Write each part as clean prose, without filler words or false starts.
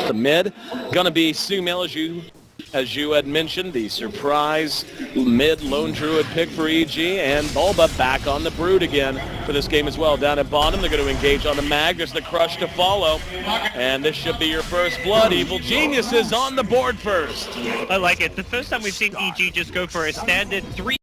The mid, gonna be Sumail, as you had mentioned, the surprise mid lone druid pick for EG, and Bulba back on the Brood again for this game as well. Down at bottom, they're going to engage on the Mag. There's the Crush to follow, and this should be your first blood. Evil Geniuses on the board first. I like it. The first time we've seen EG just go for a standard 3.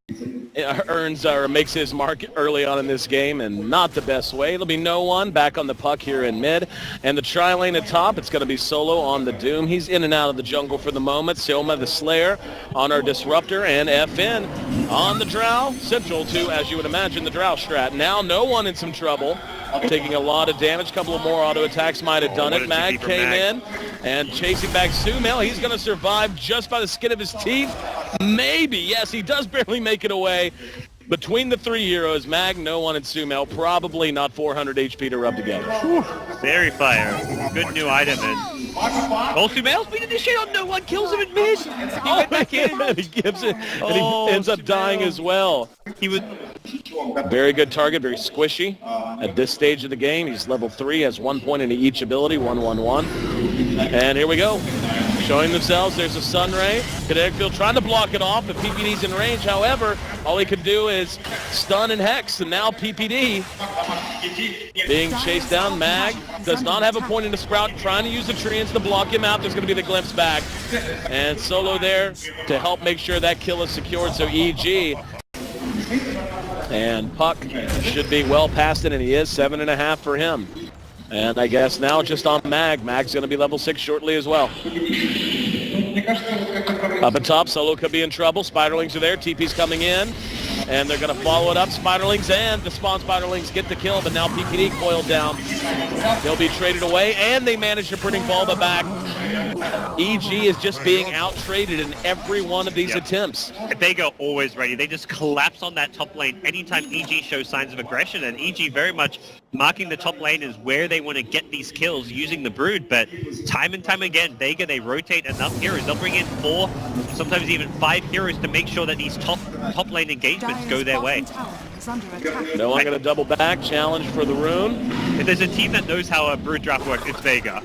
Earns or makes his mark early on in this game, and not the best way. It'll be no one back on the puck here in mid, and the tri-lane at top, it's going to be Solo on the Doom. He's in and out of the jungle for the moment. Silma the Slayer on our Disruptor, and FN on the Drow, central to, as you would imagine, the Drow strat. Now no one in some trouble, taking a lot of damage. A couple of more auto attacks might have done it. Mag came in and chasing back Sumail. He's going to survive just by the skin of his teeth. Maybe, yes, he does barely make it away. Between the three heroes, Mag, No One, and Sumail, probably not 400 HP to rub together. Whew, very fire. Good new item. And Sumail's been initiated on No One, kills him in mid. He went back in. And he gives it, and he ends up dying as well. He was very good target, very squishy. At this stage of the game, he's level 3, has 1 point into each ability, 1-1-1. And here we go. Showing themselves, there's a Sunray. Kinetic Field trying to block it off, but PPD's in range. However, all he could do is stun and hex, and now PPD being chased down. Mag does not have a point in the Sprout, trying to use the treants to block him out. There's going to be the glimpse back. And Solo there to help make sure that kill is secured, so EG. And Puck should be well past it, and he is 7.5 for him. And I guess now just on Mag. Mag's going to be level 6 shortly as well. Up at top, Solo could be in trouble. Spiderlings are there. TP's coming in. And they're going to follow it up. Spiderlings and the spawn Spiderlings get the kill, but now PPD coiled down. They'll be traded away, and they manage to bring Bulba back. EG is just being out-traded in every one of these attempts. Vega always ready. They just collapse on that top lane anytime EG shows signs of aggression, and EG very much marking the top lane is where they want to get these kills using the Brood, but time and time again, Vega, they rotate enough heroes. They'll bring in 4, sometimes even 5 heroes to make sure that these top lane engagements go their way. No one going to double back, challenge for the rune. If there's a team that knows how a Brood draft works, it's Vega.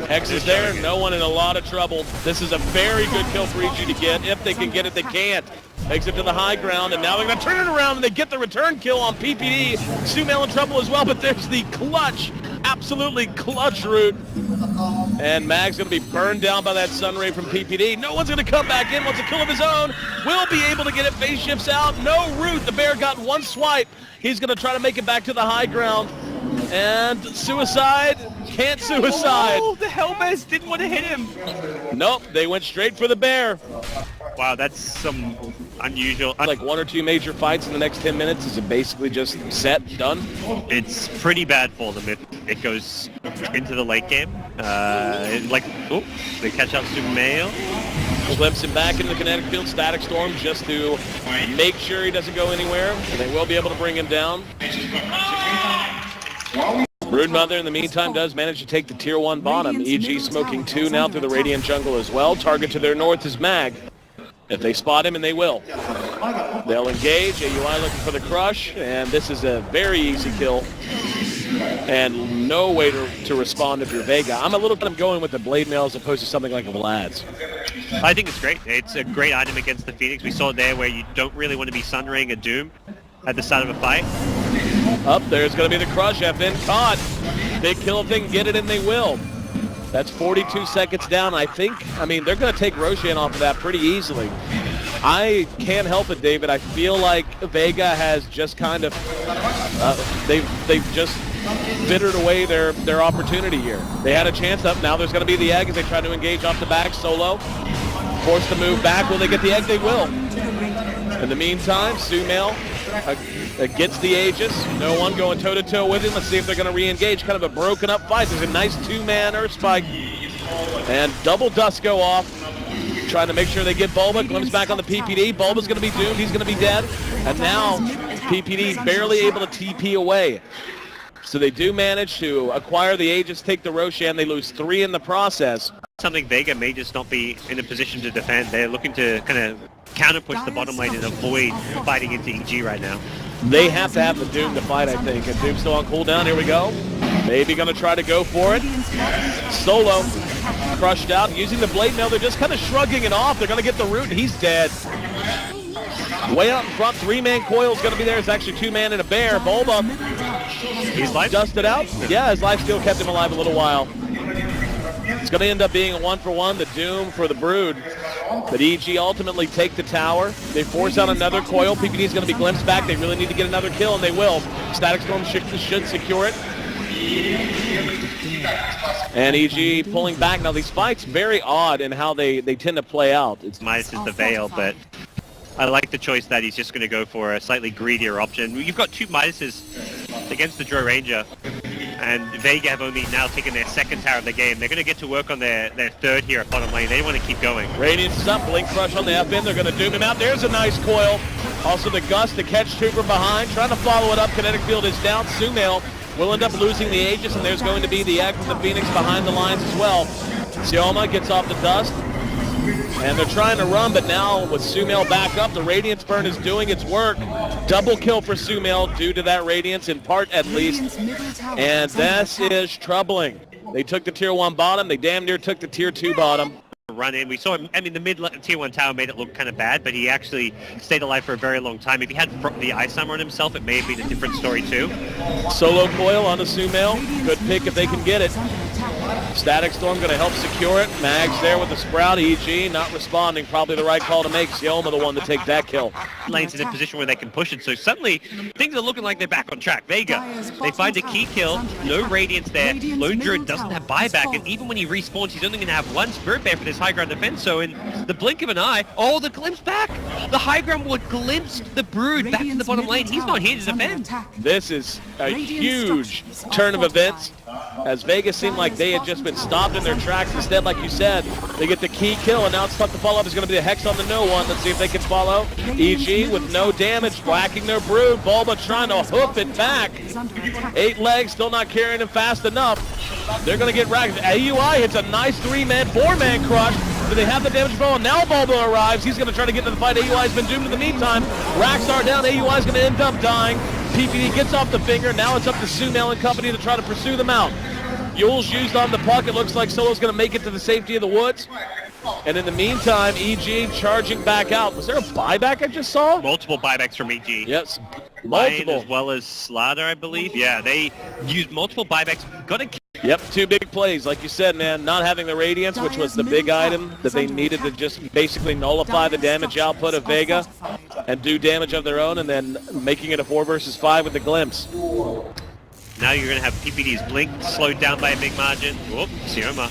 Hex is there, No One in a lot of trouble. This is a very good kill for EG to get. If they can get it, they can't. Takes it to the high ground, and now they're going to turn it around, and they get the return kill on PPD. Sumail in trouble as well, but there's the clutch, absolutely clutch root. And Mag's going to be burned down by that Sunray from PPD. No one's going to come back in, wants a kill of his own. Will be able to get it, phase shifts out. No root, the bear got one swipe. He's going to try to make it back to the high ground. And suicide, can't suicide. Oh, the Hellbears didn't want to hit him. Nope, they went straight for the bear. Wow, that's some unusual. Like 1 or 2 major fights in the next 10 minutes. Is it basically just set, done? It's pretty bad for them if it goes into the late game. They catch up Sumail. Flips him back into the kinetic field, static storm, just to make sure he doesn't go anywhere. And they will be able to bring him down. Broodmother, in the meantime, does manage to take the tier 1 bottom. EG smoking 2 now through the Radiant jungle as well. Target to their north is Mag. If they spot him, and they will. They'll engage. AUI looking for the crush, and this is a very easy kill. And no way to respond if you're Vega. I'm a little bit going with the Blade Mail as opposed to something like a Vlad's. I think it's great. It's a great item against the Phoenix. We saw it there where you don't really want to be Sunraying a Doom at the start of a fight. Up there's going to be the crush. FN caught. Big kill if they can get it, and they will. That's 42 seconds down, I think. I mean, they're going to take Roshan off of that pretty easily. I can't help it, David. I feel like Vega has just kind of, they've just bittered away their opportunity here. They had a chance up. Now there's going to be the egg as they try to engage off the back. Solo forced to move back. Will they get the egg? They will. In the meantime, Sumail gets the Aegis. No One going toe-to-toe with him. Let's see if they're going to re-engage. Kind of a broken up fight. There's a nice 2-man Earth Spike. And double dust go off. Trying to make sure they get Bulba. Glimpse back on the PPD. Bulba's going to be doomed. He's going to be dead. And now PPD barely able to TP away. So they do manage to acquire the Aegis, take the Roshan. They lose 3 in the process. Something Vega may just not be in a position to defend. They're looking to kind of counter-push the bottom lane and avoid fighting into EG right now. They have to have the Doom to fight, I think. And Doom's still on cooldown. Here we go. Maybe going to try to go for it. Solo crushed out. Using the blade mail, they're just kind of shrugging it off. They're going to get the root, and he's dead. Way out in front, 3-man coil's going to be there. It's actually 2-man and a bear. Bulba, He's life dusted out. Yeah, his life steal kept him alive a little while. It's going to end up being a 1-for-1, the doom for the Brood. But EG ultimately take the tower. They force out another coil. PPD is going to be glimpsed back. They really need to get another kill, and they will. Static Storm should secure it. And EG pulling back. Now, these fights, very odd in how they tend to play out. It's Midas is the Veil, but I like the choice that he's just going to go for a slightly greedier option. You've got two Midases against the Drow Ranger, and Vega have only now taken their second tower of the game. They're going to get to work on their third here at bottom lane. They want to keep going. Radiance is up, Blink Crush on the FN. They're going to doom him out. There's a nice coil. Also the Gust to catch two from behind. Trying to follow it up. Kinetic Field is down. Sumail will end up losing the Aegis, and there's going to be the egg from the Phoenix behind the lines as well. Sioma gets off the dust. And they're trying to run, but now with Sumail back up, the Radiance Burn is doing its work. Double kill for Sumail due to that Radiance, in part at least. And this is troubling. They took the Tier 1 bottom. They damn near took the Tier 2 bottom. Run in. We saw him, I mean, the mid Tier 1 tower made it look kind of bad, but he actually stayed alive for a very long time. If he had the Ice Armor on himself, it may have been a different story too. Solo coil on the Sumail. Good pick if they can get it. Static Storm going to help secure it. Mag's there with the Sprout. EG not responding. Probably the right call to make. Sioma the one to take that kill. Lane's in a position where they can push it, so suddenly things are looking like they're back on track. Vega, they find a key kill. No Radiance there. Lone Druid doesn't have buyback, and even when he respawns, he's only going to have one Spirit Bear for this high ground defense, so in the blink of an eye, oh, the glimpse back! The high ground would glimpse the Brood back to the bottom lane. He's not here to defend. This is a huge turn of events, as Vegas seemed like they had just been stopped in their tracks. Instead, like you said, they get the key kill, and now it's tough to follow up. It's going to be a Hex on the no one. Let's see if they can follow. EG with no damage, whacking their Brood. Bulba trying to hoof it back. 8 legs, still not carrying him fast enough. They're going to get racked. AUI hits a nice 3-man, 4-man crush. Do they have the damage control? And now Bulba arrives. He's going to try to get into the fight. AUI's been doomed in the meantime. Racks are down. AUI's going to end up dying. PPD gets off the finger. Now it's up to Sumail and company to try to pursue them out. Yule's used on the puck. It looks like Solo's going to make it to the safety of the woods. And in the meantime, EG charging back out. Was there a buyback I just saw? Multiple buybacks from EG. Yes, Lion multiple. as well as Slaughter, I believe. Yeah, they used multiple buybacks. Yep, 2 big plays. Like you said, man, not having the Radiance, which was the big item that they needed to just basically nullify the damage output of Vega and do damage of their own, and then making it a 4 versus 5 with the glimpse. Now you're going to have PPD's blink slowed down by a big margin. Whoop, Sioma.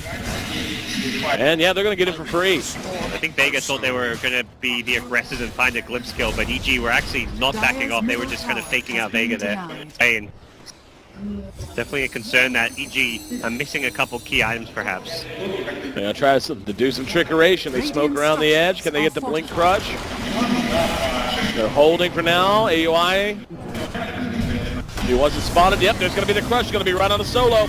And yeah, they're going to get it for free. I think Vega thought they were going to be the aggressors and find a glimpse kill, but EG were actually not backing off. They were just kind of faking out Vega there. And definitely a concern that EG are missing a couple key items, perhaps. They're going to try to do some trickeration. They smoke around the edge. Can they get the Blink Crush? They're holding for now. AUI. He wasn't spotted. Yep, there's going to be the Crush. Going to be right on the Solo.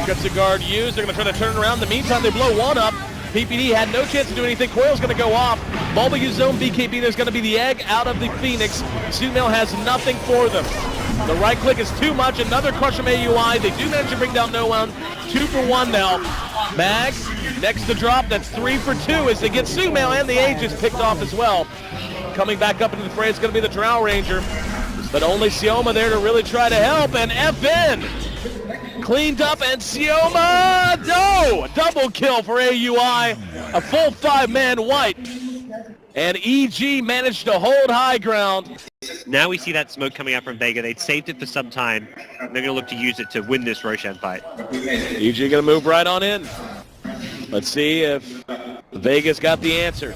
Gets the guard used. They're going to try to turn it around. In the meantime, they blow one up. PPD had no chance to do anything. Coil's going to go off. Bulba used zone BKB. There's going to be the egg out of the Phoenix. Sumail has nothing for them. The right click is too much. Another crush from AUI. They do manage to bring down no one. 2 for 1 now. Mag, next to drop. That's 3 for 2 as they get Sumail and the Aegis picked off as well. Coming back up into the fray, it's going to be the Drow Ranger. But only Sioma there to really try to help. And FN cleaned up, and Sioma, no! Double kill for AUI. A full 5-man wipe. And EG managed to hold high ground. Now we see that smoke coming out from Vega. They'd saved it for some time. They're going to look to use it to win this Roshan fight. EG going to move right on in. Let's see if Vega's got the answer.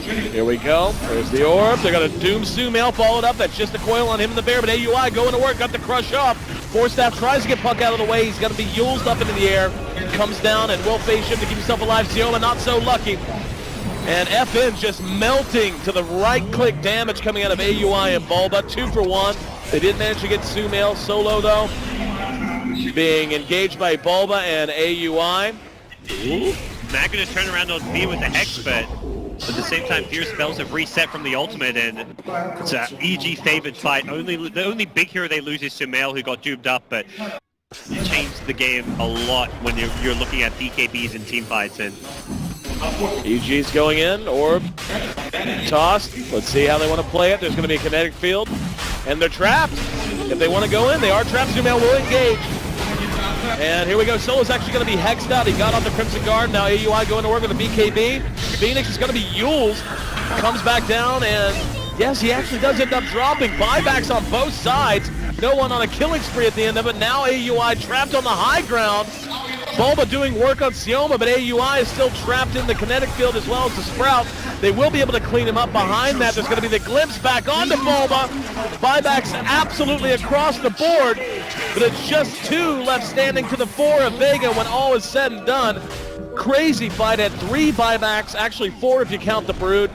Here we go. There's the orb. They're going to doom Sumail, followed up. That's just a coil on him and the bear, but AUI going to work. Got the crush off. Force Staff tries to get Puck out of the way. He's going to be Yuled up into the air. Comes down and will face him to keep himself alive. Sioma not so lucky. And FN just melting to the right-click damage coming out of AUI and Bulba. 2 for 1. They did manage to get Sumail. Solo, though, being engaged by Bulba and AUI. Mag going to turn around on Fear with the Hex, but at the same time, Fear spells have reset from the ultimate, and it's an EG favored fight. The only big hero they lose is Sumail, who got duped up, but changed the game a lot when you're looking at BKBs and team fights. And EG's going in, orb, tossed. Let's see how they want to play it. There's going to be a kinetic field, and they're trapped. If they want to go in, they are trapped. Zoom will engage. And here we go. Solo's actually going to be hexed out. He got on the Crimson Guard. Now AUI going to work with the BKB. Phoenix is going to be Yules. Comes back down, and yes, he actually does end up dropping. Buybacks on both sides. No one on a killing spree at the end of it. Now AUI trapped on the high ground. Bulba doing work on Sioma, but AUI is still trapped in the kinetic field as well as the Sprout. They will be able to clean him up behind that. There's going to be the glimpse back onto Bulba. Buybacks absolutely across the board, but it's just 2 left standing to the 4 of Vega when all is said and done. Crazy fight at 3 buybacks, actually 4 if you count the Brood.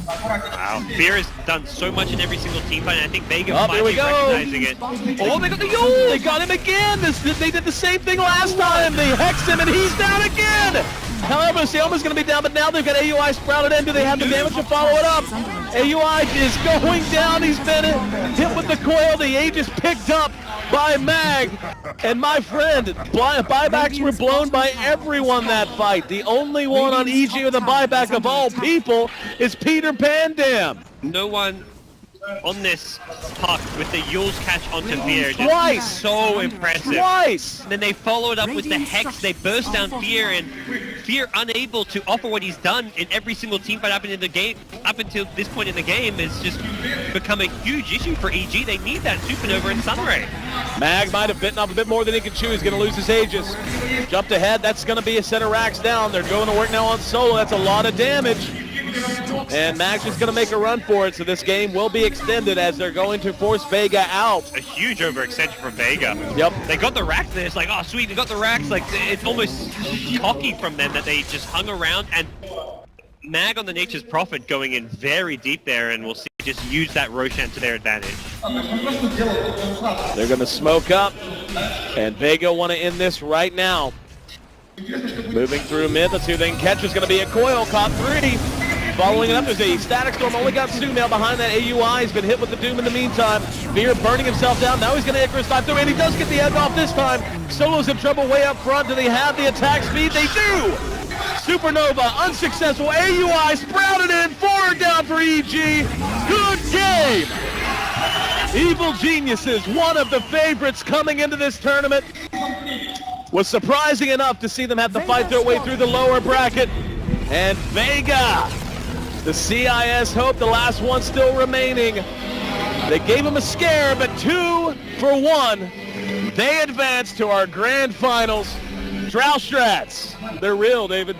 Wow, Fear has done so much in every single team fight, and I think Vega Here finally we go. recognizing it. Oh, they got the Yule! They got him again! They did the same thing last time! They hexed him and he's down again! However, Sioma's going to be down, but now they've got AUI sprouted in. Do they have the damage to follow it up? AUI is going down. He's been hit with the coil. The age is picked up by Mag. And my friend, buybacks were blown by everyone that fight. The only one on EG with a buyback of all people is Peter Pan Dam. No one on this puck with the Yule's catch onto Fear. Twice! So impressive. Twice! Then they followed up with the Hex. They burst down Fear, and Fear unable to offer what he's done in every single team fight up until this point in the game has just become a huge issue for EG. They need that Supernova and Sunray. Mag might have bitten off a bit more than he could chew. He's going to lose his Aegis. Jumped ahead. That's going to be a set of racks down. They're going to work now on Solo. That's a lot of damage. And Mag's just going to make a run for it, so this game will be extended as they're going to force Vega out. A huge overextension for Vega. Yep. They got the racks there. It's like, oh, sweet, they got the racks. Like, it's almost cocky from them that they just hung around. And Mag on the Nature's Prophet going in very deep there, and we'll see just use that Roshan to their advantage. They're going to smoke up, and Vega want to end this right now. Moving through mid. Let's see who they can catch. Is going to be a coil. Caught 3. Following it up, there's a static storm. Only got Sumail behind that. AUI has been hit with the Doom in the meantime. Fear burning himself down. Now he's going to Icarus dive through, and he does get the edge off this time. Solo's in trouble way up front. Do they have the attack speed? They do! Supernova, unsuccessful. AUI sprouted in. 4 down for EG. Good game! Evil Geniuses, one of the favorites coming into this tournament. Was surprising enough to see them have to fight their way through the lower bracket. And Vega, the CIS hope, the last one still remaining. They gave him a scare, but 2 for 1. They advance to our grand finals. Drow Strats, they're real, David.